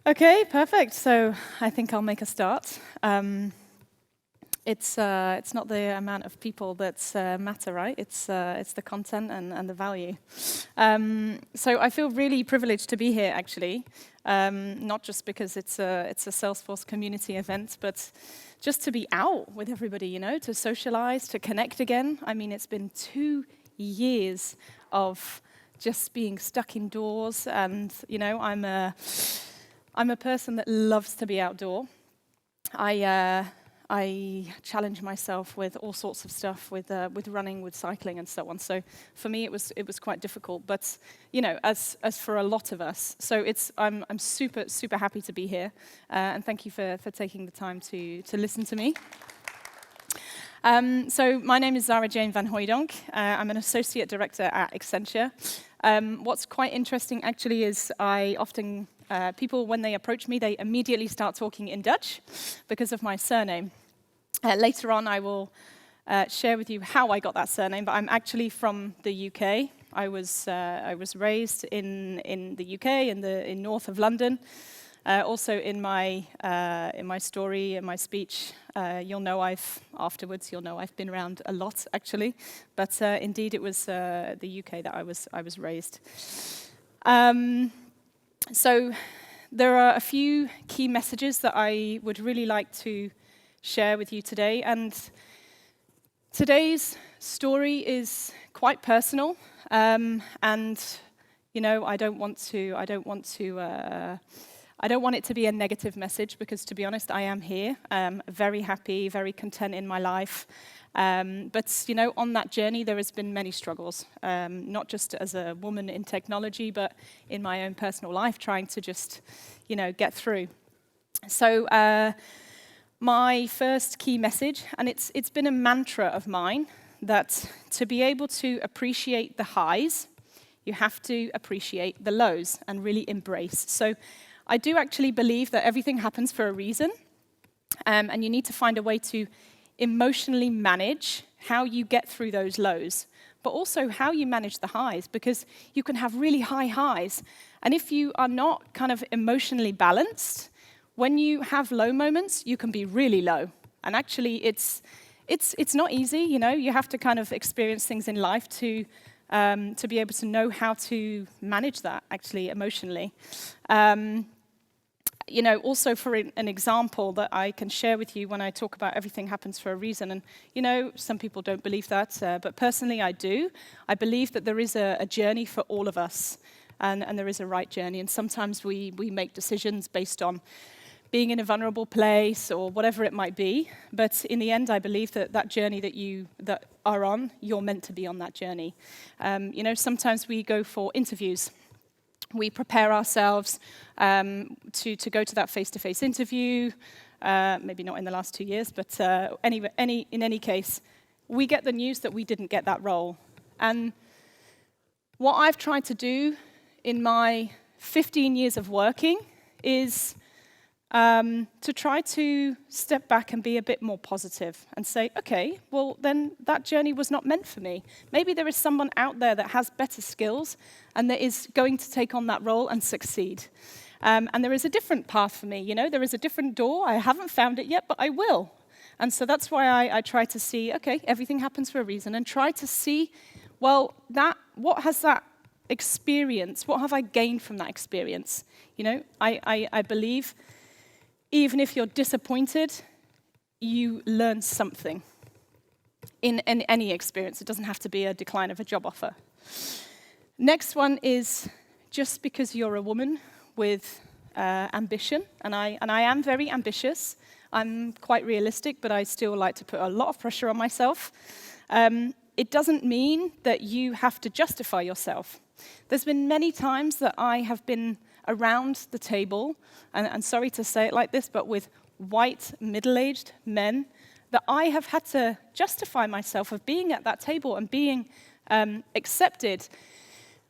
Okay, perfect. So I think I'll make a start. It's not the amount of people that matter, right? It's the content and the value. So I feel really privileged to be here, actually. Not just because it's a Salesforce community event, but just to be out with everybody, you know, to socialize, to connect again. I mean, it's been 2 years of just being stuck indoors, and you know, I'm a person that loves to be outdoor. I challenge myself with all sorts of stuff, with running, with cycling, and so on. So for me, it was quite difficult. But you know, as for a lot of us, so I'm super happy to be here, and thank you for taking the time to listen to me. So my name is Zara Jayne van Hooijdonk. I'm an associate director at Accenture. What's quite interesting, actually, is I often people, when they approach me, they immediately start talking in Dutch because of my surname. Later on, I will share with you how I got that surname, but I'm actually from the UK. I was raised in the UK, in north of London. Also, in my story, in my speech, you'll know I've been around a lot, actually. But indeed, it was the UK that I was raised. So there are a few key messages that I would really like to share with you today. And today's story is quite personal. And you know, I don't want it to be a negative message, because to be honest, I am here, very happy, very content in my life. But you know, on that journey, there has been many struggles, not just as a woman in technology, but in my own personal life, trying to just, you know, get through. So my first key message, and it's been a mantra of mine, that to be able to appreciate the highs, you have to appreciate the lows and really embrace. So I do actually believe that everything happens for a reason, and you need to find a way to emotionally manage how you get through those lows, but also how you manage the highs, because you can have really high highs, and if you are not kind of emotionally balanced, when you have low moments, you can be really low. And actually, it's not easy, you know. You have to kind of experience things in life to be able to know how to manage that, actually, emotionally. You know, also for an example that I can share with you when I talk about everything happens for a reason, and you know, some people don't believe that, but personally I do. I believe that there is a journey for all of us, and there is a right journey, and sometimes we make decisions based on being in a vulnerable place or whatever it might be, but in the end I believe that journey that are on, you're meant to be on that journey. You know, sometimes we go for interviews. We prepare ourselves to go to that face-to-face interview, maybe not in the last 2 years, but in any case, we get the news that we didn't get that role. And what I've tried to do in my 15 years of working is to try to step back and be a bit more positive and say, okay, well, then that journey was not meant for me. Maybe there is someone out there that has better skills and that is going to take on that role and succeed. And there is a different path for me, you know, there is a different door. I haven't found it yet, but I will. And so that's why I try to see, okay, everything happens for a reason, and try to see, well, what has that experience, what have I gained from that experience? You know, I believe even if you're disappointed, you learn something in any experience. It doesn't have to be a decline of a job offer. Next one is, just because you're a woman with ambition, and I am very ambitious, I'm quite realistic, but I still like to put a lot of pressure on myself. It doesn't mean that you have to justify yourself. There's been many times that I have been around the table, and sorry to say it like this, but with white, middle-aged men, that I have had to justify myself of being at that table and being accepted.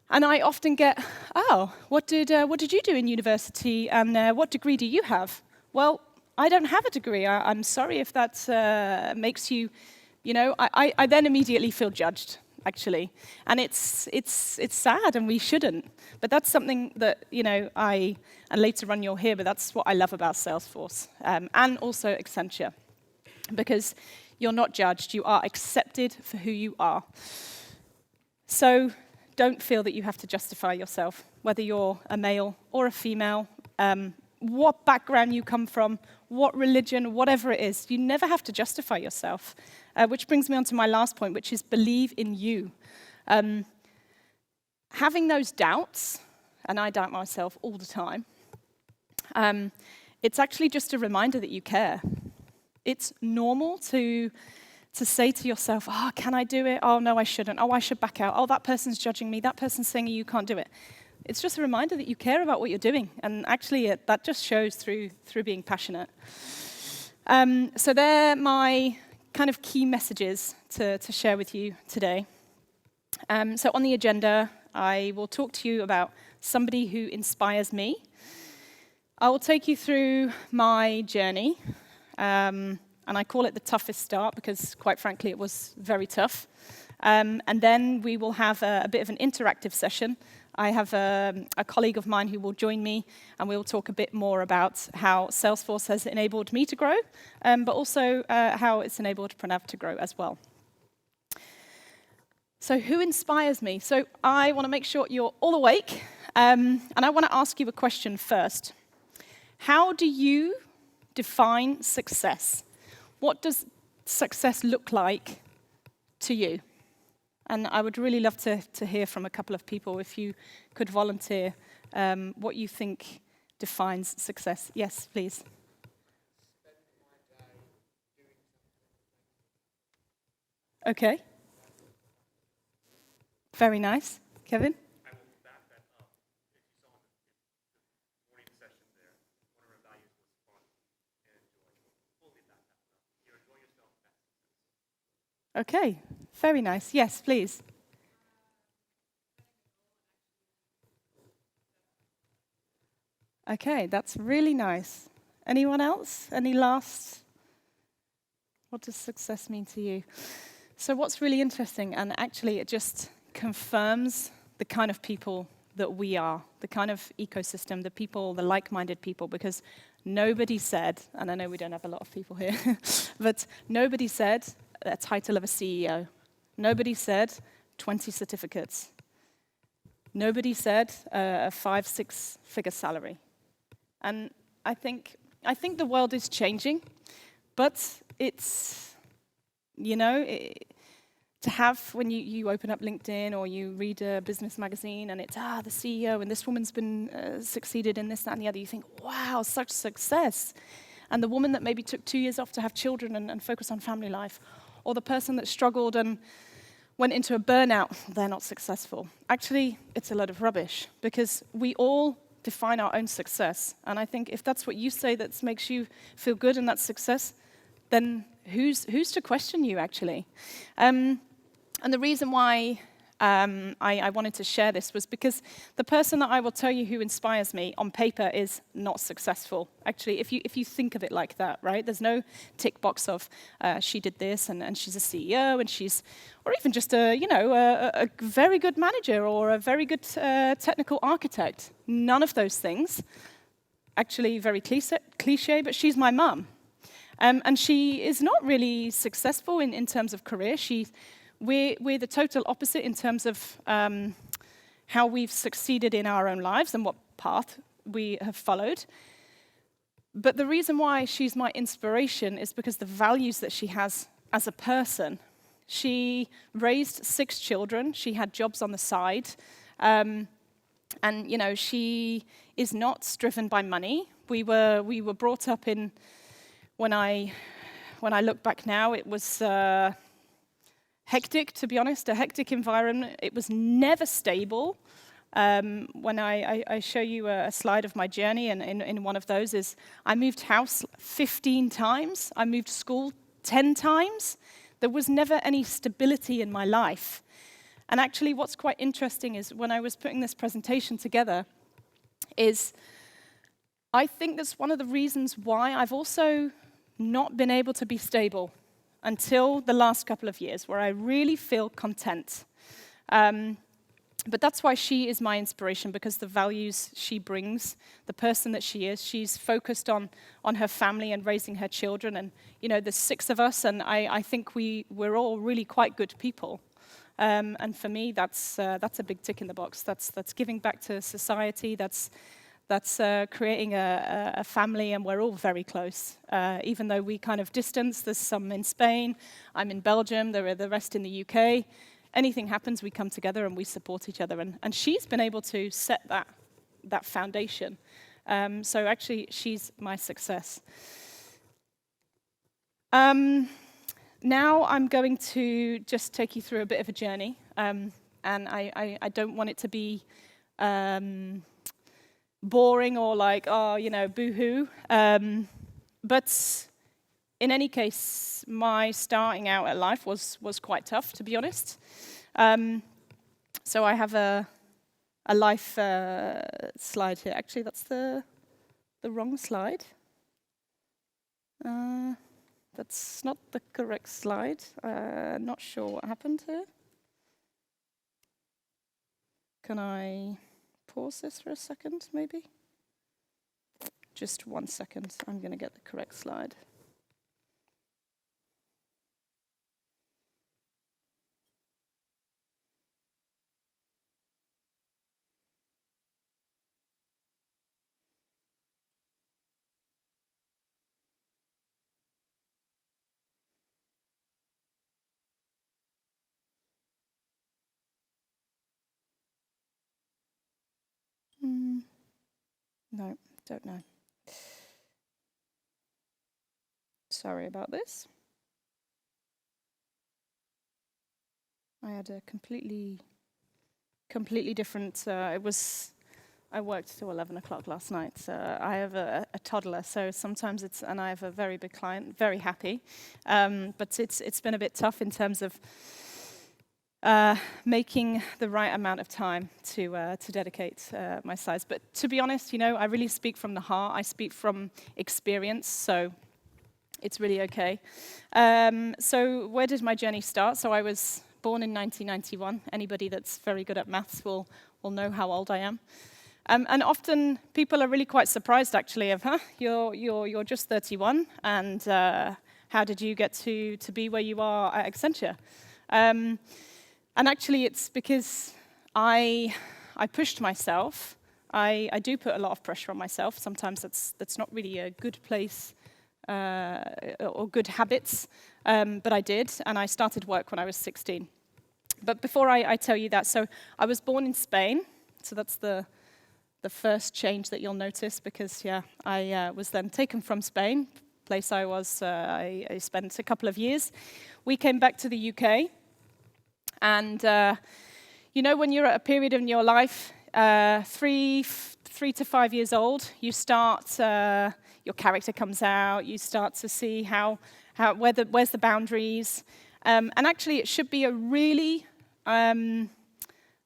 And I often get, oh, what did you do in university, and what degree do you have? Well, I don't have a degree. I'm sorry if that makes you, you know, I then immediately feel judged. actually. And it's sad, and we shouldn't. But that's something that, and later on you'll hear, but that's what I love about Salesforce, and also Accenture. Because you're not judged, you are accepted for who you are. So don't feel that you have to justify yourself, whether you're a male or a female, what background you come from, what religion, whatever it is. You never have to justify yourself, which brings me on to my last point, which is believe in you. Having those doubts, and I doubt myself all the time, it's actually just a reminder that you care. It's normal to say to yourself, oh, can I do it? Oh, no, I shouldn't. Oh, I should back out. Oh, that person's judging me. That person's saying you can't do it. It's just a reminder that you care about what you're doing. And actually, that just shows through being passionate. So they're my kind of key messages to share with you today. So on the agenda, I will talk to you about somebody who inspires me. I will take you through my journey. And I call it the toughest start because, quite frankly, it was very tough. And then we will have a bit of an interactive session. I have a colleague of mine who will join me, and we'll talk a bit more about how Salesforce has enabled me to grow, but also how it's enabled Pranav to grow as well. So who inspires me? So I want to make sure you're all awake, and I want to ask you a question first. How do you define success? What does success look like to you? And I would really love to hear from a couple of people, if you could volunteer, what you think defines success. Yes, please. Okay. Very nice. Kevin? I will back that up. If you saw in the morning session there, one of our values was fun and enjoy. Fully back that up. You enjoy yourself, that's success. Okay. Very nice. Yes, please. Okay, that's really nice. Anyone else? Any last? What does success mean to you? So what's really interesting, and actually it just confirms the kind of people that we are, the kind of ecosystem, the people, the like-minded people, because nobody said, and I know we don't have a lot of people here, but nobody said a title of a CEO. Nobody said 20 certificates. Nobody said a 5-6-figure salary. And I think the world is changing, but it's, to have when you open up LinkedIn or you read a business magazine and it's, the CEO and this woman's been succeeded in this, that, and the other, you think, wow, such success. And the woman that maybe took 2 years off to have children and focus on family life, or the person that struggled and went into a burnout, they're not successful. Actually, it's a load of rubbish, because we all define our own success. And I think if that's what you say that makes you feel good and that's success, then who's to question you, actually? And the reason why I wanted to share this was because the person that I will tell you who inspires me on paper is not successful. Actually, if you think of it like that, right? There's no tick box of she did this and she's a CEO and or even just a very good manager or a very good technical architect. None of those things. Actually, very cliche, but she's my mum. And she is not really successful in terms of career. We're the total opposite in terms of how we've succeeded in our own lives and what path we have followed. But the reason why she's my inspiration is because the values that she has as a person. She raised 6 children. She had jobs on the side. And, she is not driven by money. We were brought up in, when I look back now, it was hectic, to be honest, a hectic environment. It was never stable. When I show you a slide of my journey, and in one of those is I moved house 15 times. I moved school 10 times. There was never any stability in my life. And actually what's quite interesting is when I was putting this presentation together is I think that's one of the reasons why I've also not been able to be stable until the last couple of years, where I really feel content. But that's why she is my inspiration, because the values she brings, the person that she is, she's focused on her family and raising her children. And, you know, there's 6 of us, and I think we're all really quite good people. And for me, that's a big tick in the box. That's giving back to society. That's creating a family, and we're all very close. Even though we kind of distance, there's some in Spain, I'm in Belgium, there are the rest in the UK. Anything happens, we come together and we support each other. And she's been able to set that foundation. So actually, she's my success. Now I'm going to just take you through a bit of a journey. And I don't want it to be boring or like, oh, you know, boo-hoo. But in any case, my starting out at life was quite tough, to be honest. So I have a life slide here. Actually, that's the wrong slide. That's not the correct slide. Not sure what happened here. Can I pause this for a second, maybe? Just 1 second. I'm going to get the correct slide. No, don't know. Sorry about this. I had a completely different. I worked till 11 o'clock last night. I have a toddler, so sometimes and I have a very big client. Very happy, but it's been a bit tough in terms of making the right amount of time to dedicate my slides. But to be honest, you know, I really speak from the heart. I speak from experience, so it's really okay. So where did my journey start? So I was born in 1991. Anybody that's very good at maths will know how old I am. And often people are really quite surprised, actually, of, you're just 31, and how did you get to be where you are at Accenture? And actually, it's because I pushed myself. I do put a lot of pressure on myself. Sometimes that's not really a good place or good habits, but I did, and I started work when I was 16. But before I tell you that, so I was born in Spain, so that's the first change that you'll notice, because, yeah, I was then taken from Spain, place I spent a couple of years. We came back to the UK. And, you know, when you're at a period in your life, 3 to 5 years old, you start, your character comes out, you start to see where's the boundaries. And actually, it should be a really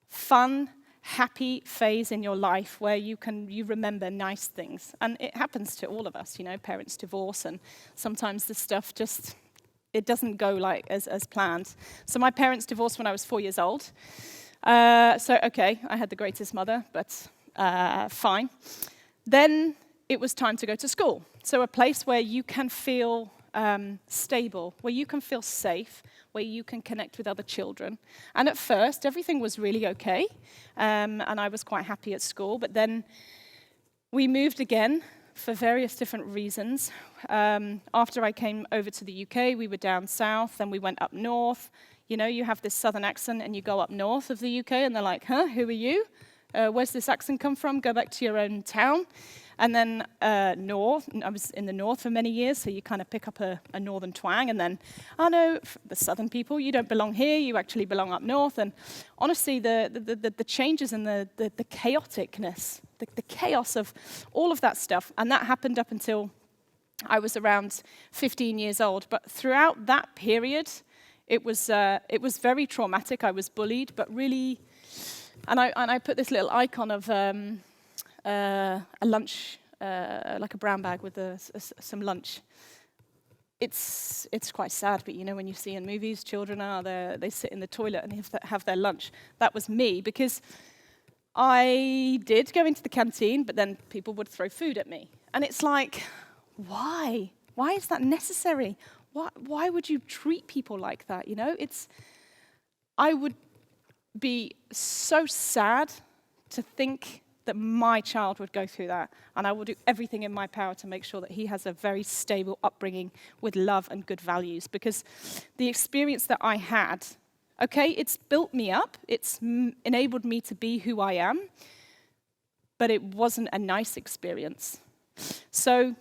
fun, happy phase in your life where you remember nice things. And it happens to all of us, you know, parents divorce, and sometimes the stuff just... it doesn't go like as planned. So my parents divorced when I was 4 years old. So, okay, I had the greatest mother, but fine. Then it was time to go to school. So a place where you can feel stable, where you can feel safe, where you can connect with other children. And at first, everything was really okay, and I was quite happy at school. But then we moved again, for various different reasons. After I came over to the UK, we were down south, then we went up north. You know, you have this southern accent, and you go up north of the UK, and they're like, huh, who are you? Where's this accent come from? Go back to your own town. And then north, I was in the north for many years, so you kind of pick up a northern twang, and then, oh no, the southern people, you don't belong here, you actually belong up north. And honestly, the changes and the chaoticness, the chaos of all of that stuff, and that happened up until I was around 15 years old. But throughout that period, it was very traumatic. I was bullied, but really, and I put this little icon of a lunch, like a brown bag with some lunch. it's quite sad, but you know when you see in movies, children are there, they sit in the toilet and have their lunch. That was me, because I did go into the canteen, but then people would throw food at me. And it's like, why? Why is that necessary? Why would you treat people like that, you know? I would be so sad to think that my child would go through that, and I will do everything in my power to make sure that he has a very stable upbringing with love and good values, because the experience that I had, okay, it's built me up, it's enabled me to be who I am, but it wasn't a nice experience. So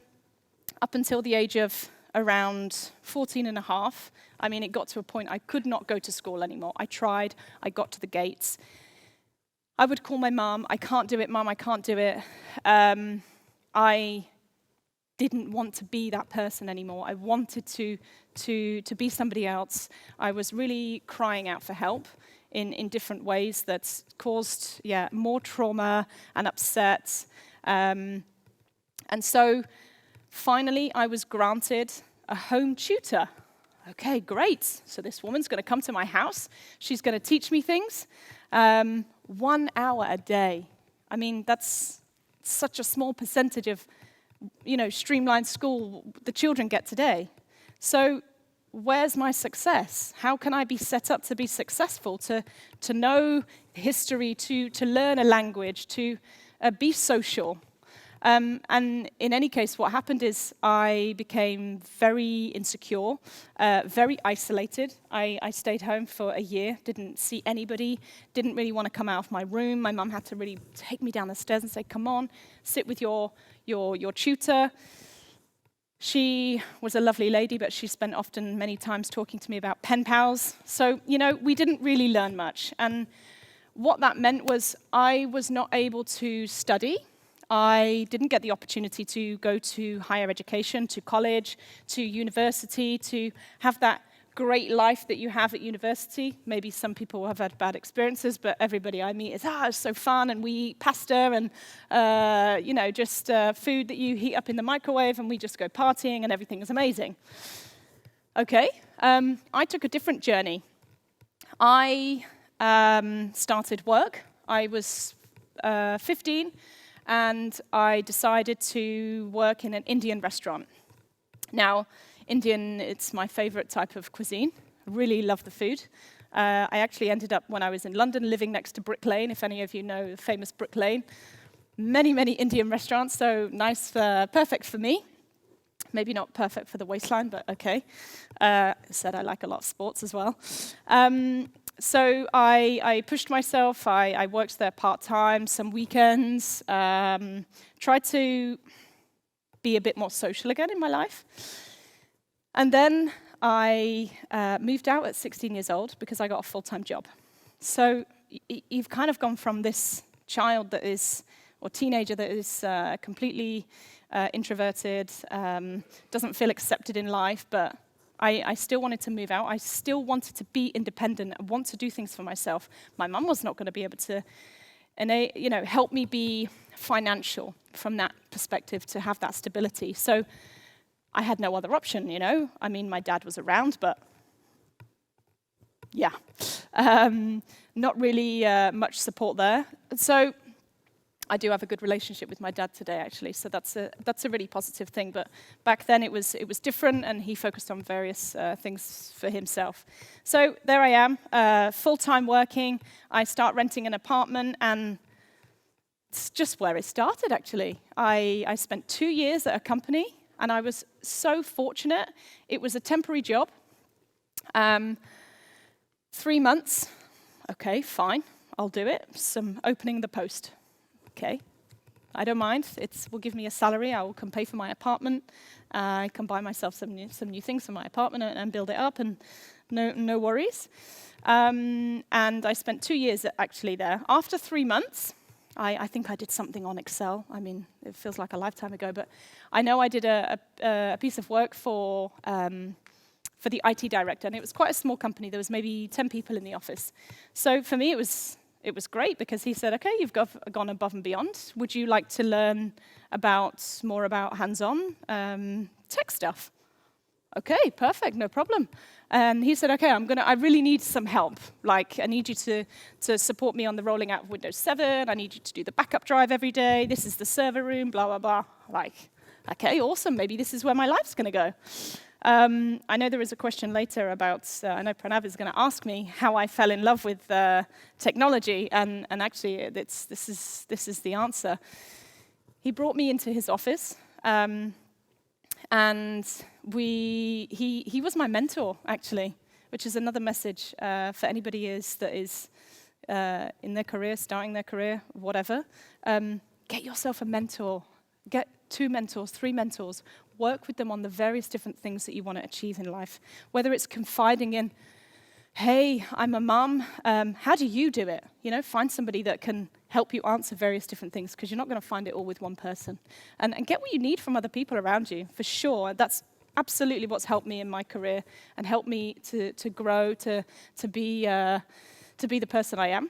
up until the age of around 14 and a half, I mean, it got to a point I could not go to school anymore. I tried, I got to the gates. I would call my mum, I can't do it, Mum, I can't do it. I didn't want to be that person anymore. I wanted to be somebody else. I was really crying out for help in different ways that caused, more trauma and upset. And so finally, I was granted a home tutor. Okay, great. So this woman's going to come to my house. She's going to teach me things. 1 hour a day. I mean, that's such a small percentage of, streamlined school the children get today. So where's my success? How can I be set up to be successful, to know history, to learn a language, to be social? And in any case, what happened is I became very insecure, very isolated. I stayed home for a year, didn't see anybody, didn't really want to come out of my room. My mum had to really take me down the stairs and say, come on, sit with your tutor. She was a lovely lady, but she spent often many times talking to me about pen pals. So, we didn't really learn much. And what that meant was I was not able to study. I didn't get the opportunity to go to higher education, to college, to university, to have that great life that you have at university. Maybe some people have had bad experiences, but everybody I meet is, it's so fun, and we eat pasta and, just food that you heat up in the microwave, and we just go partying, and everything is amazing. Okay, I took a different journey. I started work. I was 15. And I decided to work in an Indian restaurant. Now, Indian, it's my favorite type of cuisine. I really love the food. I actually ended up, when I was in London, living next to Brick Lane, if any of you know the famous Brick Lane. Many, many Indian restaurants, so nice, perfect for me. Maybe not perfect for the waistline, but okay. Said I like a lot of sports as well. So I pushed myself. I worked there part-time, some weekends, tried to be a bit more social again in my life. And then I moved out at 16 years old because I got a full-time job. So you've kind of gone from this child that is, or teenager that is completely introverted, doesn't feel accepted in life, but I still wanted to move out. I still wanted to be independent. I want to do things for myself. My mum was not going to be able to, help me be financial from that perspective, to have that stability. So I had no other option, I mean, my dad was around, but not really much support there. So I do have a good relationship with my dad today, actually, so that's a really positive thing. But back then it was different, and he focused on various things for himself. So there I am, full-time working. I start renting an apartment, and it's just where it started, actually. I spent 2 years at a company, and I was so fortunate. It was a temporary job. 3 months, okay, fine, I'll do it. Some opening the post. Okay, I don't mind. It will give me a salary. I can pay for my apartment. I can buy myself some new things for my apartment and build it up, and no worries. And I spent 2 years actually there. After 3 months, I think I did something on Excel. I mean, it feels like a lifetime ago, but I know I did a piece of work for the IT director, and it was quite a small company. There was maybe 10 people in the office. So for me, it was great, because he said, okay, you've gone above and beyond. Would you like to learn more about hands-on tech stuff? okay, perfect, no problem. And he said, okay, I really need some help. Like, I need you to support me on the rolling out of Windows 7. I need you to do the backup drive every day. This is the server room, blah, blah, blah. Like, okay, awesome. Maybe this is where my life's going to go. I know there is a question later about, I know Pranav is going to ask me how I fell in love with technology. And actually, this is the answer. He brought me into his office. And he was my mentor, actually, which is another message for anybody that is in their career, starting their career, whatever. Get yourself a mentor. Get 2 mentors, 3 mentors. Work with them on the various different things that you want to achieve in life. Whether it's confiding in, hey, I'm a mum, how do you do it? You know, find somebody that can help you answer various different things, because you're not going to find it all with one person. And get what you need from other people around you, for sure. That's absolutely what's helped me in my career and helped me to grow, to be the person I am.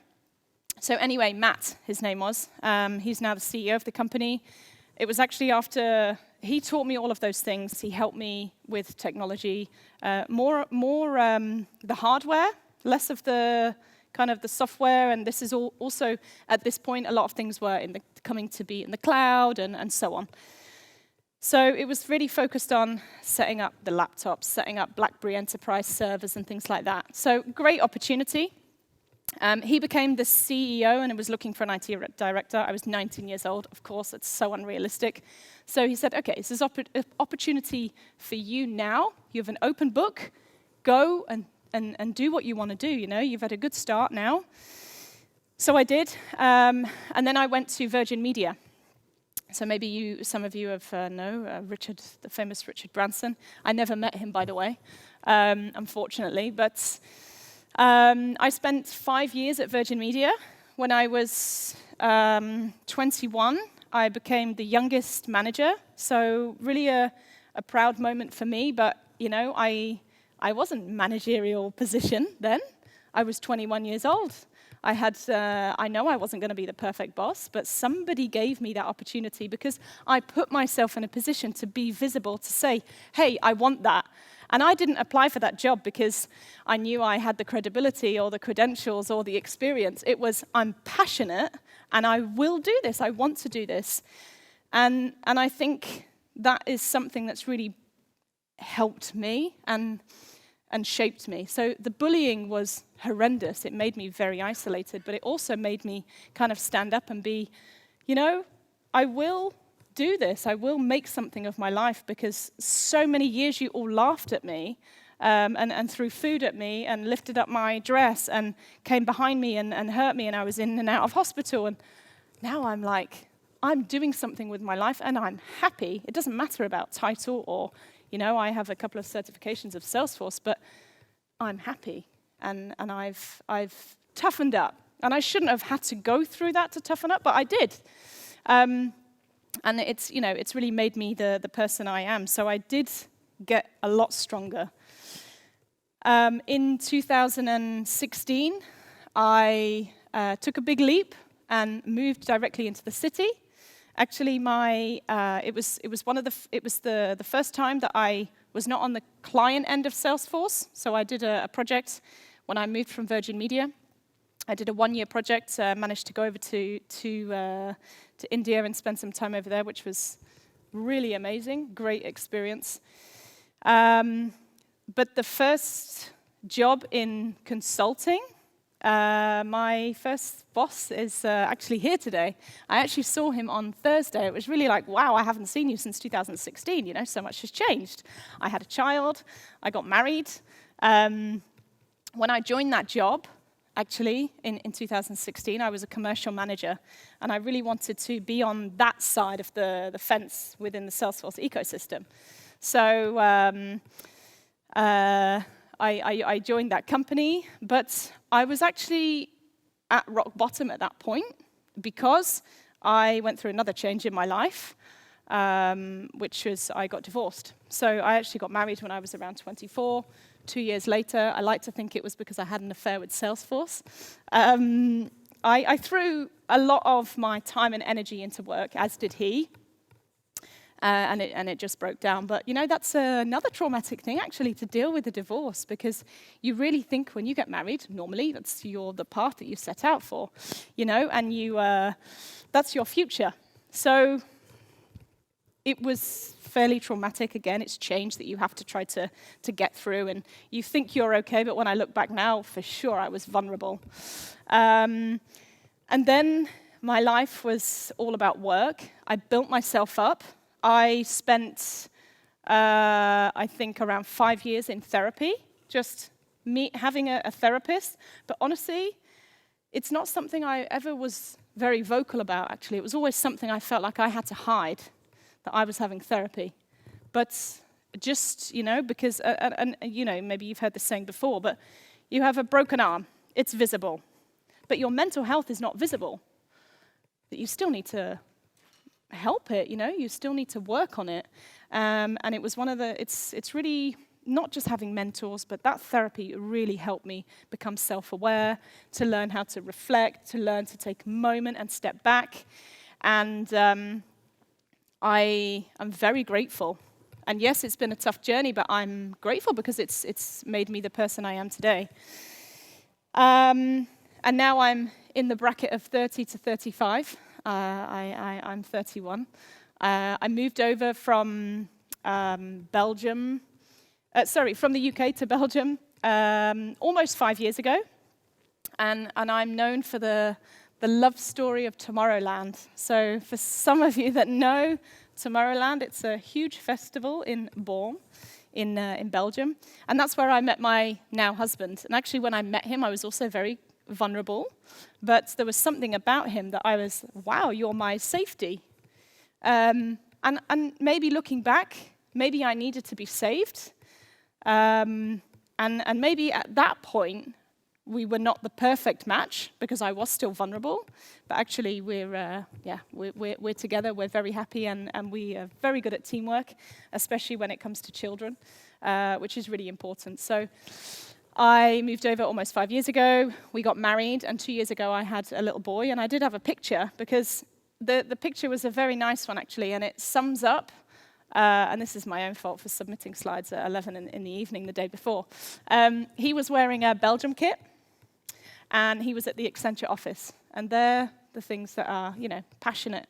So anyway, Matt, his name was. He's now the CEO of the company. It was actually after he taught me all of those things. He helped me with technology, more the hardware, less of the kind of the software, and this is also, at this point, a lot of things were coming to be in the cloud and so on. So it was really focused on setting up the laptops, setting up BlackBerry Enterprise servers and things like that. So great opportunity. He became the CEO and was looking for an IT director. I was 19 years old, of course, it's so unrealistic. So he said, okay, this is an opportunity for you now. You have an open book. Go and do what you want to do, you know. You've had a good start now. So I did. And then I went to Virgin Media. So maybe some of you know Richard, the famous Richard Branson. I never met him, by the way, unfortunately. But I spent 5 years at Virgin Media. When I was 21, I became the youngest manager. So really a proud moment for me. But, you know, I wasn't managerial position then. I was 21 years old. I know I wasn't going to be the perfect boss, but somebody gave me that opportunity because I put myself in a position to be visible, to say, hey, I want that. And I didn't apply for that job because I knew I had the credibility or the credentials or the experience. It was, I'm passionate and I will do this. I want to do this. And I think that is something that's really helped me and shaped me. So the bullying was horrendous. It made me very isolated, but it also made me kind of stand up and be, you know, I will do this. I will make something of my life, because so many years you all laughed at me and threw food at me and lifted up my dress and came behind me and hurt me, and I was in and out of hospital. And now I'm like, I'm doing something with my life and I'm happy. It doesn't matter about title or, you know, I have a couple of certifications of Salesforce, but I'm happy, and I've toughened up. And I shouldn't have had to go through that to toughen up, but I did. And it's, you know, it's really made me the person I am. So I did get a lot stronger. In 2016, I took a big leap and moved directly into the city. Actually, it was the first time that I was not on the client end of Salesforce. So I did a project when I moved from Virgin Media. I did a 1-year project, managed to go over to India and spend some time over there, which was really amazing, great experience. But the first job in consulting, my first boss is actually here today. I actually saw him on Thursday. It was really like, wow, I haven't seen you since 2016, you know, so much has changed. I had a child, I got married. When I joined that job, actually, in 2016, I was a commercial manager, and I really wanted to be on that side of the fence within the Salesforce ecosystem. So I joined that company, but I was actually at rock bottom at that point because I went through another change in my life, which was I got divorced. So I actually got married when I was around 24. 2 years later, I like to think it was because I had an affair with Salesforce. I threw a lot of my time and energy into work, as did he. and it just broke down. But that's another traumatic thing actually to deal with a divorce, because you really think when you get married, normally that's the path that you set out for, and that's your future. So it was fairly traumatic. Again, it's change that you have to try to get through, and you think you're okay, but when I look back now, for sure I was vulnerable. And then my life was all about work. I built myself up. I spent, I think, around 5 years in therapy, just me having a therapist. But honestly, it's not something I ever was very vocal about, actually. It was always something I felt like I had to hide, that I was having therapy. But just, because, and maybe you've heard this saying before, but you have a broken arm, it's visible. But your mental health is not visible. That you still need to help it, you still need to work on it. And it was it's really not just having mentors, but that therapy really helped me become self-aware, to learn how to reflect, to learn to take a moment and step back. And I am very grateful. And yes, it's been a tough journey, but I'm grateful because it's made me the person I am today. And now I'm in the bracket of 30 to 35. I'm 31. I moved over from from the UK to Belgium almost 5 years ago. And I'm known for the love story of Tomorrowland. So for some of you that know Tomorrowland, it's a huge festival in Born, in Belgium. And that's where I met my now husband. And actually, when I met him, I was also very vulnerable, but there was something about him that I was, wow, you're my safety. And maybe looking back, maybe I needed to be saved. And maybe at that point, we were not the perfect match because I was still vulnerable. But actually, we're together. We're very happy, and we are very good at teamwork, especially when it comes to children, which is really important. So I moved over almost 5 years ago. We got married, and 2 years ago I had a little boy, and I did have a picture because the picture was a very nice one, actually, and it sums up, and this is my own fault for submitting slides at 11 in the evening the day before. He was wearing a Belgium kit, and he was at the Accenture office, and they're the things that are, passionate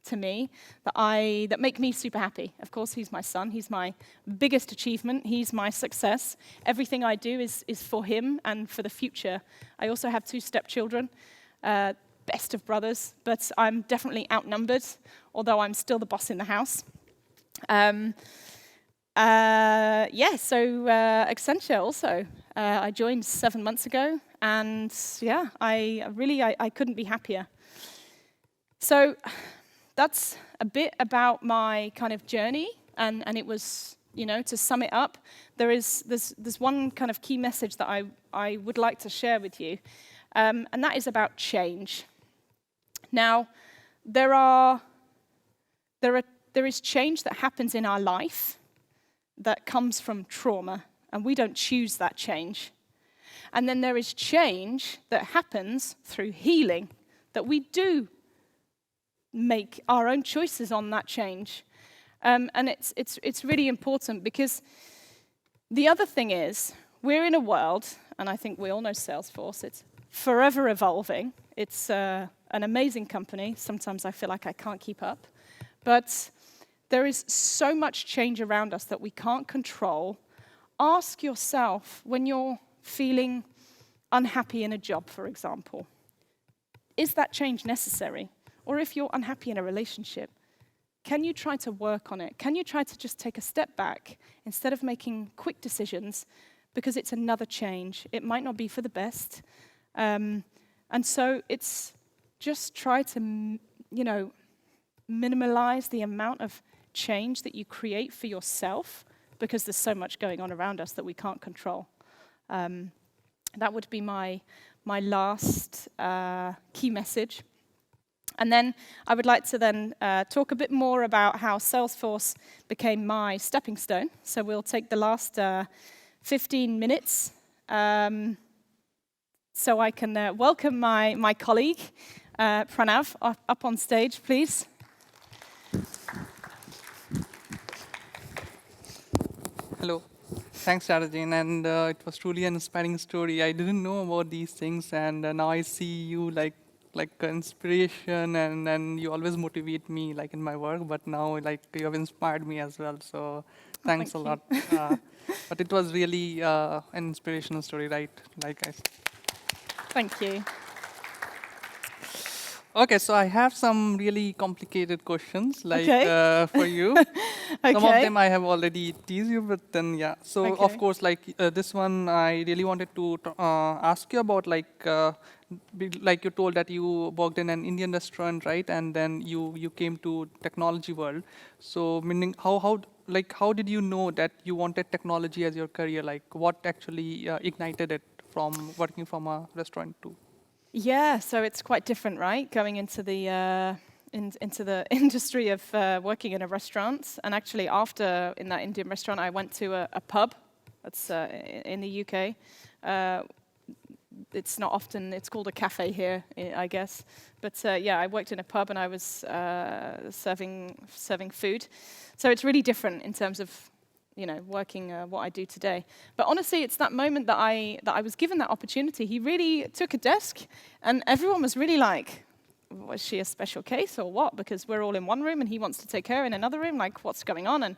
to me, that make me super happy. Of course, he's my son. He's my biggest achievement. He's my success. Everything I do is for him and for the future. I also have 2 stepchildren, best of brothers, but I'm definitely outnumbered, although I'm still the boss in the house. Accenture also. I joined 7 months ago, and I couldn't be happier. So that's a bit about my kind of journey, and it was, to sum it up, there's one kind of key message that I would like to share with you, and that is about change. Now, there is change that happens in our life that comes from trauma, and we don't choose that change. And then there is change that happens through healing, that we do make our own choices on that change. And it's really important, because the other thing is, we're in a world, and I think we all know Salesforce, it's forever evolving. It's an amazing company. Sometimes I feel like I can't keep up. But there is so much change around us that we can't control. Ask yourself, when you're feeling unhappy in a job, for example, is that change necessary? Or if you're unhappy in a relationship, can you try to work on it? Can you try to just take a step back instead of making quick decisions, because it's another change. It might not be for the best. And so it's just try to, minimize the amount of change that you create for yourself, because there's so much going on around us that we can't control. That would be my last key message. And then I would like to then talk a bit more about how Salesforce became my stepping stone. So we'll take the last 15 minutes so I can welcome my colleague, Pranav, up on stage, please. Hello. Thanks, Jayne, and it was truly an inspiring story. I didn't know about these things, and now I see you like inspiration, and you always motivate me like in my work. But now like you have inspired me as well. So Oh, thanks thank a you. lot. But it was really an inspirational story, right? Like I Thank you. Okay, so I have some really complicated questions, like Okay. for you. Some of Okay. them I have already teased you, but then yeah. So of Okay. course, like this one, I really wanted to ask you about, like like you told that you worked in an Indian restaurant, right? And then you came to technology world. So meaning how did you know that you wanted technology as your career? Like what actually ignited it from working from a restaurant to? Yeah, so it's quite different, right? Going into the into the industry of working in a restaurant, and actually after in that Indian restaurant, I went to a pub. That's in the UK. It's not often. It's called a cafe here, I guess. But yeah, I worked in a pub and I was serving food. So it's really different in terms of working what I do today. But honestly, it's that moment that I was given that opportunity. He really took a desk, and everyone was really like, was she a special case or what? Because we're all in one room and he wants to take her in another room. Like, what's going on? And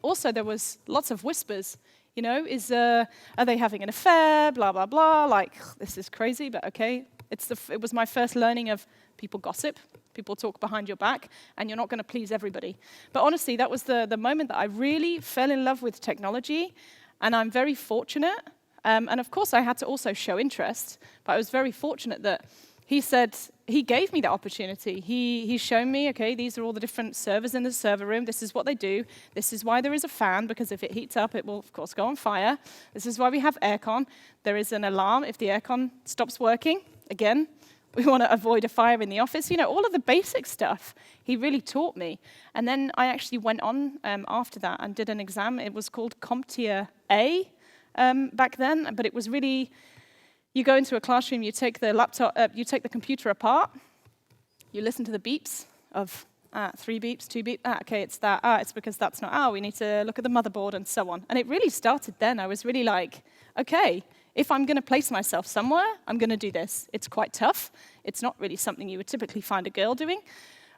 also there was lots of whispers. Are they having an affair? Blah blah blah. Like, this is crazy, but okay. It was my first learning of people gossip. People talk behind your back, and you're not going to please everybody. But honestly, that was the moment that I really fell in love with technology, and I'm very fortunate. And of course, I had to also show interest, but I was very fortunate that he gave me that opportunity. He's shown me, okay, these are all the different servers in the server room. This is what they do. This is why there is a fan, because if it heats up, it will, of course, go on fire. This is why we have aircon. There is an alarm if the aircon stops working. Again, we want to avoid a fire in the office. All of the basic stuff he really taught me. And then I actually went on after that and did an exam. It was called CompTIA A back then, but it was really, you go into a classroom, you take the laptop, you take the computer apart, you listen to the beeps of 3 beeps, 2 beeps, okay, it's that, it's because that's not, we need to look at the motherboard and so on. And it really started then. I was really like, okay, if I'm going to place myself somewhere, I'm going to do this. It's quite tough. It's not really something you would typically find a girl doing.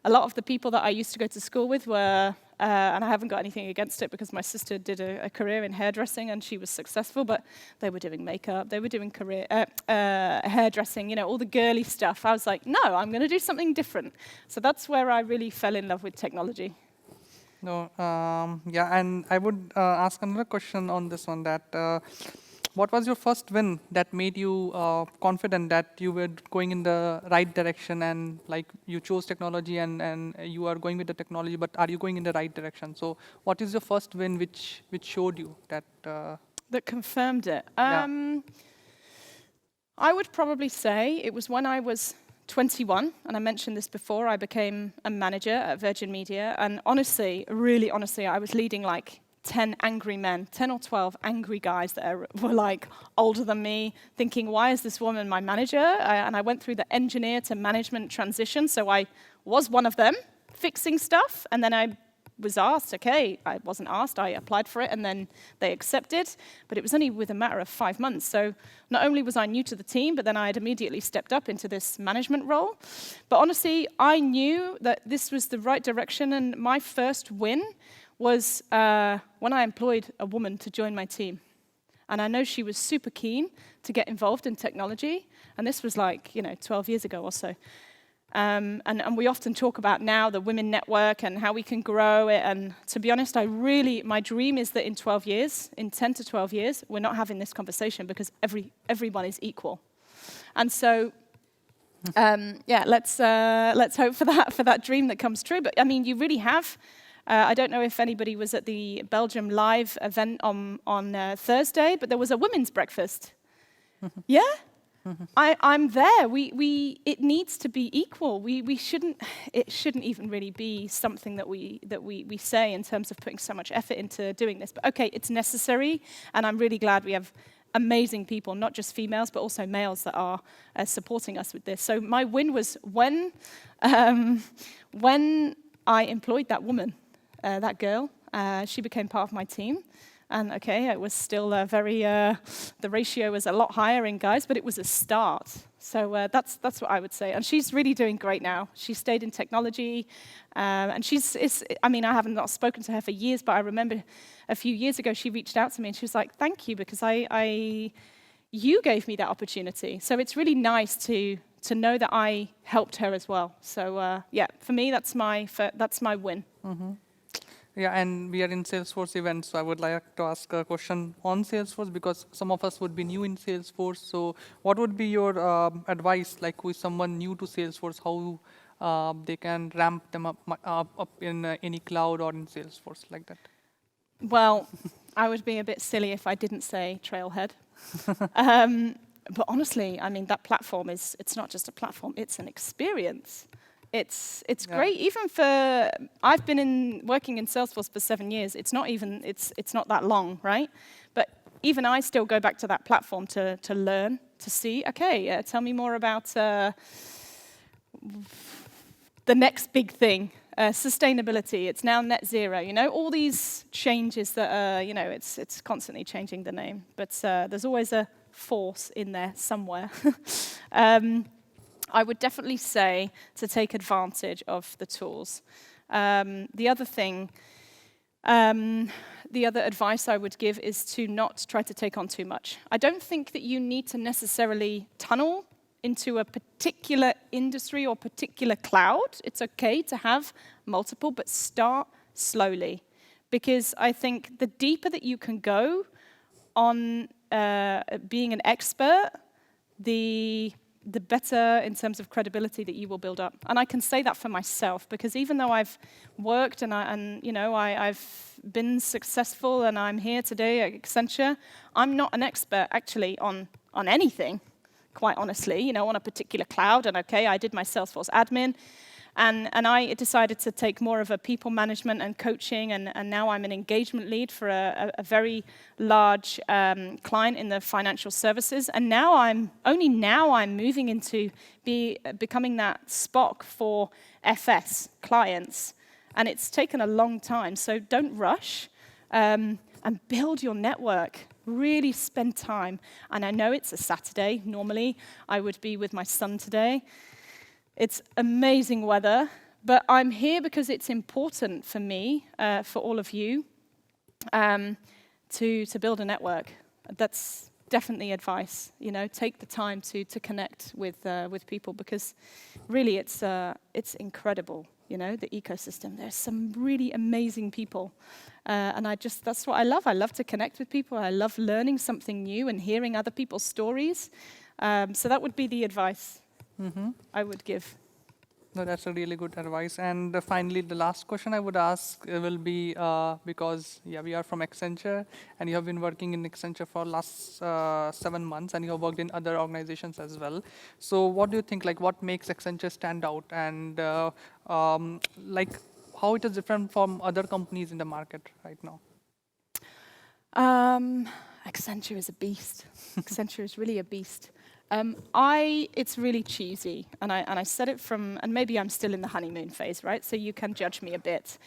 A lot of the people that I used to go to school with were, and I haven't got anything against it because my sister did a career in hairdressing and she was successful, but they were doing makeup, they were doing hairdressing, all the girly stuff. I was like, no, I'm going to do something different. So that's where I really fell in love with technology. No, yeah, and I would ask another question on this one, that what was your first win that made you confident that you were going in the right direction, and like you chose technology and you are going with the technology, but are you going in the right direction? So what is your first win which showed you that? That confirmed it. Yeah. I would probably say it was when I was 21, and I mentioned this before, I became a manager at Virgin Media, and honestly, really honestly, I was leading like 10 angry men, 10 or 12 angry guys that were like older than me, thinking, why is this woman my manager? And I went through the engineer to management transition, so I was one of them, fixing stuff, and then I was asked, okay, I wasn't asked, I applied for it, and then they accepted, but it was only with a matter of 5 months. So not only was I new to the team, but then I had immediately stepped up into this management role. But honestly, I knew that this was the right direction, and my first win was when I employed a woman to join my team. And I know she was super keen to get involved in technology, and this was like, 12 years ago or so. And we often talk about now the Women Network and how we can grow it. And to be honest, my dream is that in 12 years, in 10 to 12 years, we're not having this conversation because everyone is equal. And so, yeah, let's hope for that dream that comes true. But I mean, you really have. I don't know if anybody was at the Belgium Live event on Thursday, but there was a women's breakfast. Yeah? I'm there. It needs to be equal. It shouldn't even really be something that we say in terms of putting so much effort into doing this. But okay, it's necessary, and I'm really glad we have amazing people, not just females, but also males that are supporting us with this. So my win was when I employed that woman, that girl. She became part of my team. And okay, it was still the ratio was a lot higher in guys, but it was a start. So that's what I would say. And she's really doing great now. She stayed in technology, and I haven't not spoken to her for years, but I remember a few years ago she reached out to me and she was like, "Thank you, because you gave me that opportunity." So it's really nice to know that I helped her as well. So yeah, for me that's my win. Yeah, and we are in Salesforce event, so I would like to ask a question on Salesforce because some of us would be new in Salesforce. So what would be your advice, like with someone new to Salesforce, how they can ramp them up in any cloud or in Salesforce like that? Well, I would be a bit silly if I didn't say Trailhead. But honestly, I mean, that platform it's not just a platform, it's an experience. It's great, even for, I've been working in Salesforce for 7 years. It's not that long, right? But even I still go back to that platform to learn, to see, okay, tell me more about the next big thing. Sustainability, it's now net zero, all these changes that it's constantly changing the name, but there's always a force in there somewhere. I would definitely say to take advantage of the tools. The other advice I would give is to not try to take on too much. I don't think that you need to necessarily tunnel into a particular industry or particular cloud. It's okay to have multiple, but start slowly. Because I think the deeper that you can go on being an expert, the better in terms of credibility that you will build up. And I can say that for myself, because even though I've worked and I've been successful and I'm here today at Accenture, I'm not an expert actually on anything, quite honestly, on a particular cloud. And okay, I did my Salesforce admin, and I decided to take more of a people management and coaching, and now I'm an engagement lead for a very large client in the financial services. And now I'm moving into becoming that Spock for FS clients. And it's taken a long time, so don't rush, and build your network. Really spend time. And I know it's a Saturday. Normally, I would be with my son today. It's amazing weather, but I'm here because it's important for me, for all of you, to build a network. That's definitely advice. Take the time to connect with people, because really it's incredible. The ecosystem. There's some really amazing people, and that's what I love. I love to connect with people. I love learning something new and hearing other people's stories. So that would be the advice I would give. No, that's a really good advice. And finally, the last question I would ask will be, because we are from Accenture, and you have been working in Accenture for last 7 months, and you have worked in other organizations as well. So what do you think, what makes Accenture stand out, and how it is different from other companies in the market right now? Accenture is a beast. Accenture is really a beast. It's really cheesy, and I said it and maybe I'm still in the honeymoon phase, right? So you can judge me a bit.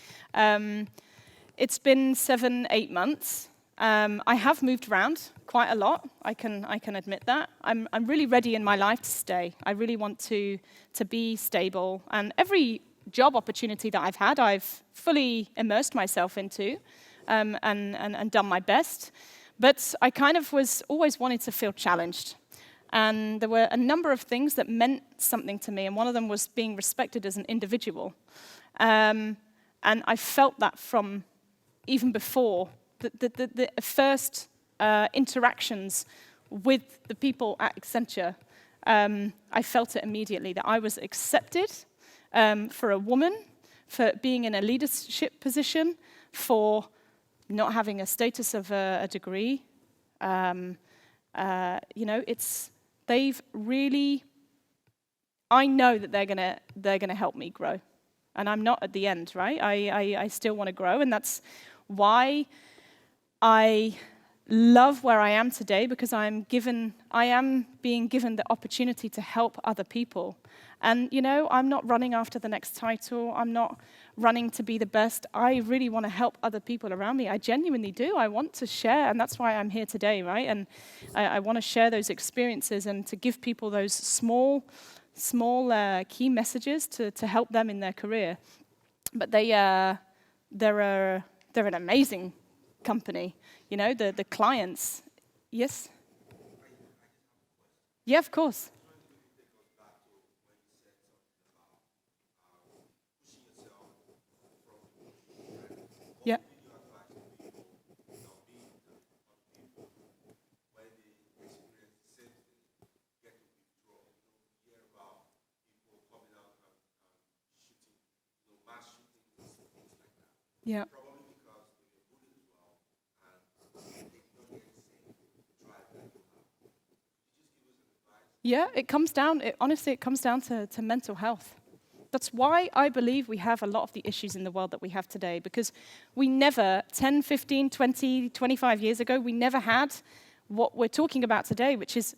It's been 7-8 months. I have moved around quite a lot. I can admit that. I'm really ready in my life to stay. I really want to be stable, and every job opportunity that I've had, I've fully immersed myself into, and done my best. But I kind of always wanted to feel challenged. And there were a number of things that meant something to me, and one of them was being respected as an individual. And I felt that from even before the first interactions with the people at Accenture. I felt it immediately, that I was accepted for a woman, for being in a leadership position, for not having a status of a degree. They've really, I know that they're gonna help me grow, and I'm not at the end, right? I still want to grow, and that's why I love where I am today, because I am being given the opportunity to help other people, And, you know, I'm not running after the next title. I'm not running to be the best. I really want to help other people around me. I genuinely do. I want to share, and that's why I'm here today, right? And I want to share those experiences and to give people those small key messages to help them in their career. But they're an amazing company. You know, the clients. Yes? Yeah, of course. Yeah. Yeah. Yeah, it comes down, honestly, it comes down to mental health. That's why I believe we have a lot of the issues in the world that we have today, because we never, 10, 15, 20, 25 years ago, we never had what we're talking about today, which is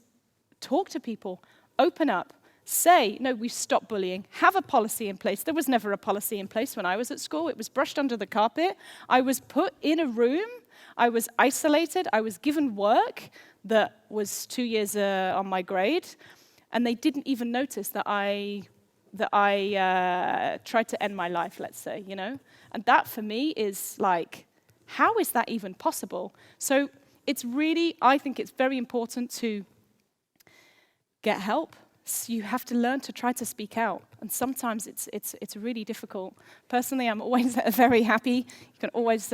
talk to people, open up, say, no, we stop bullying, have a policy in place. There was never a policy in place when I was at school. It was brushed under the carpet. I was put in a room. I was isolated. I was given work that was 2 years on my grade, and they didn't even notice that I tried to end my life, let's say, you know? And that for me is like, how is that even possible? So it's really, I think it's very important to get help. So you have to learn to try to speak out. And sometimes it's really difficult. Personally, I'm always very happy. You can always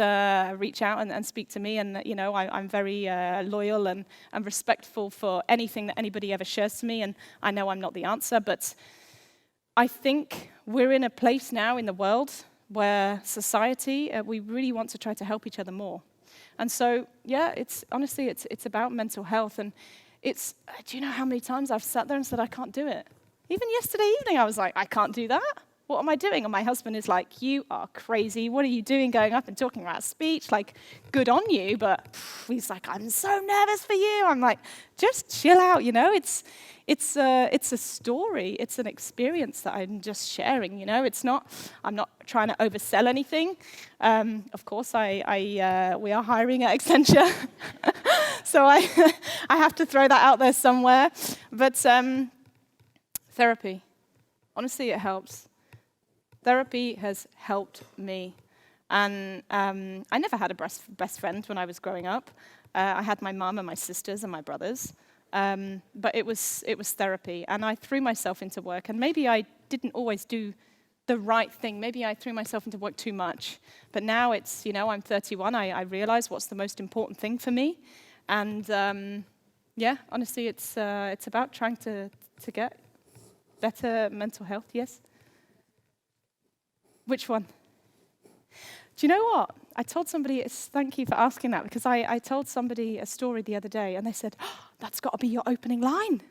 reach out and speak to me. And, you know, I'm very loyal and respectful for anything that anybody ever shares to me. And I know I'm not the answer, but I think we're in a place now in the world where society, we really want to try to help each other more. And so, yeah, honestly, it's about mental health. And do you know how many times I've sat there and said, I can't do it? Even yesterday evening, I was like, I can't do that. What am I doing? And my husband is like, you are crazy. What are you doing going up and talking about speech? Like, good on you. But he's like, I'm so nervous for you. I'm like, just chill out, you know? It's a story. It's an experience that I'm just sharing, you know? I'm not trying to oversell anything. Of course, we are hiring at Accenture. So I have to throw that out there somewhere. But therapy, honestly, it helps. Therapy has helped me. And I never had a best friend when I was growing up. I had my mum and my sisters and my brothers. But it was therapy. And I threw myself into work. And maybe I didn't always do the right thing. Maybe I threw myself into work too much. But now it's, you know, I'm 31. I realize what's the most important thing for me. And yeah, honestly, it's about trying to get better mental health, yes? Which one? Do you know what? I told somebody, thank you for asking that, because I told somebody a story the other day, and they said, oh, that's got to be your opening line.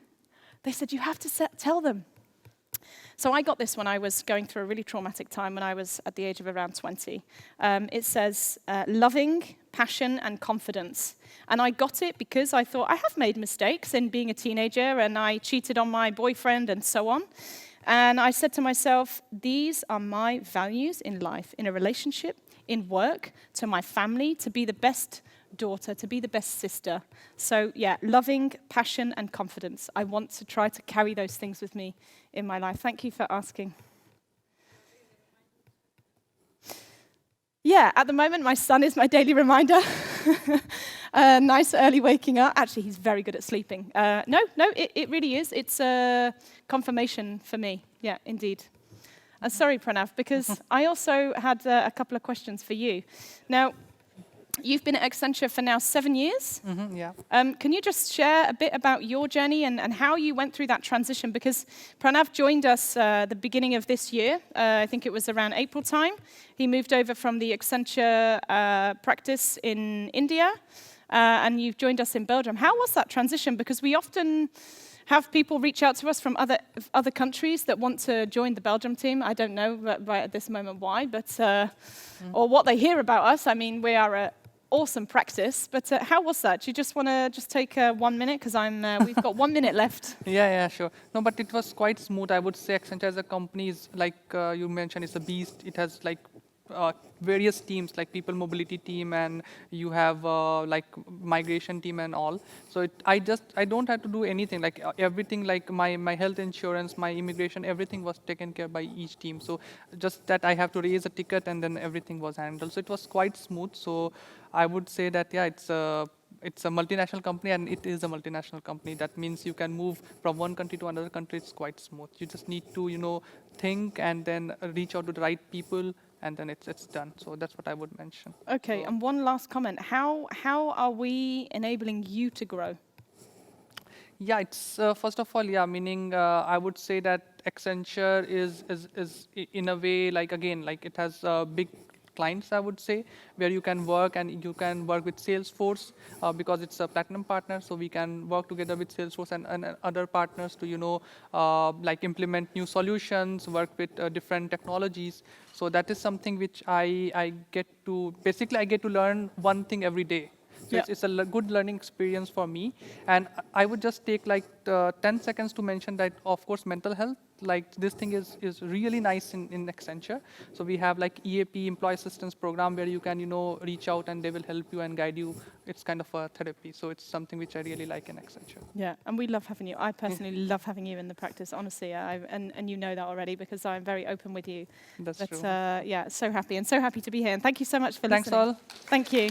They said, you have to tell them. So I got this when I was going through a really traumatic time when I was at the age of around 20. It says, loving, passion, and confidence. And I got it because I thought, I have made mistakes in being a teenager, and I cheated on my boyfriend and so on. And I said to myself, these are my values in life, in a relationship, in work, to my family, to be the best daughter, to be the best sister. So yeah, loving, passion, and confidence. I want to try to carry those things with me in my life. Thank you for asking. Yeah, at the moment, my son is my daily reminder. Nice early waking up. Actually, he's very good at sleeping. No, it really is. It's a confirmation for me. Yeah, indeed. Sorry, Pranav, because I also had a couple of questions for you. Now, you've been at Accenture for now 7 years. Mm-hmm, yeah. Can you just share a bit about your journey and how you went through that transition? Because Pranav joined us the beginning of this year. I think it was around April time. He moved over from the Accenture practice in India, and you've joined us in Belgium. How was that transition? Because we often have people reach out to us from other countries that want to join the Belgium team. I don't know right at this moment why, but or what they hear about us. I mean, we are awesome practice. But how was that? Do you just want to just take 1 minute? Because we've got 1 minute left. Yeah, sure. No, but it was quite smooth. I would say Accenture as a company is like you mentioned, it's a beast. It has like various teams, like people mobility team, and you have like migration team and all. So I don't have to do anything. Like everything, like my health insurance, my immigration, everything was taken care by each team. So just that I have to raise a ticket, and then everything was handled. So it was quite smooth. So I would say that yeah, it's a multinational company, and it is a multinational company. That means you can move from one country to another country. It's quite smooth. You just need to, think and then reach out to the right people, and then it's done. So that's what I would mention. Okay, So, and one last comment. How are we enabling you to grow? yeah, it's first of all, yeah, meaning I would say that Accenture is in a way, like again, like it has big clients, I would say, where you can work, and you can work with Salesforce because it's a platinum partner. So we can work together with Salesforce and other partners to, like implement new solutions, work with different technologies. So that is something which I get to, basically I get to learn one thing every day. So Yeah. it's a good learning experience for me. And I would just take like 10 seconds to mention that, of course, mental health, like this thing is really nice in Accenture. So we have like EAP, Employee Assistance Program, where you can, reach out and they will help you and guide you. It's kind of a therapy. So it's something which I really like in Accenture. Yeah, and we love having you. I personally love having you in the practice, honestly. And you know that already because I'm very open with you. That's But true. yeah, so happy to be here. And thank you so much for Thanks listening. all. Thank you.